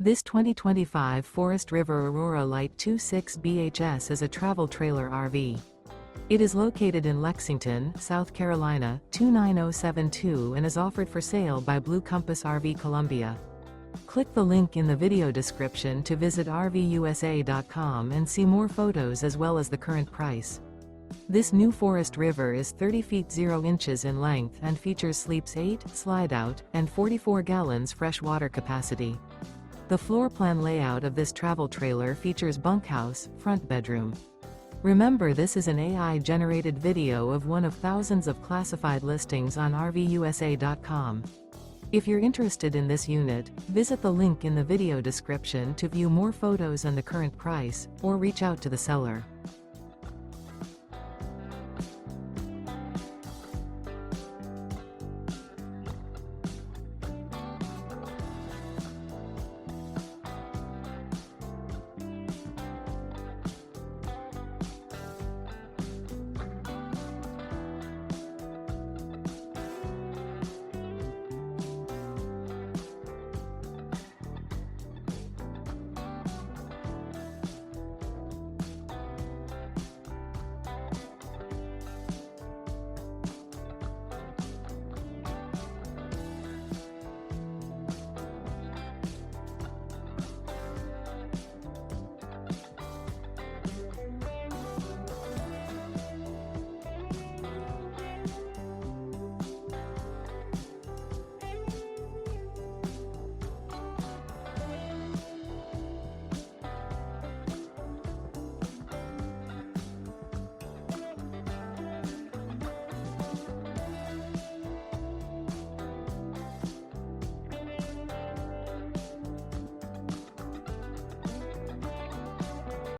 This 2025 Forest River Aurora Light 26 BHS is a travel trailer RV. It is located in Lexington, South Carolina, 29072 and is offered for sale by Blue Compass RV Columbia. Click the link in the video description to visit RVUSA.com and see more photos as well as the current price. This new Forest River is 30 feet 0 inches in length and features sleeps 8, Slideout, and 44 gallons fresh water capacity. The floor plan layout of this travel trailer features bunkhouse, front bedroom. Remember, this is an AI-generated video of one of thousands of classified listings on RVUSA.com. If you're interested in this unit, visit the link in the video description to view more photos and the current price, or reach out to the seller.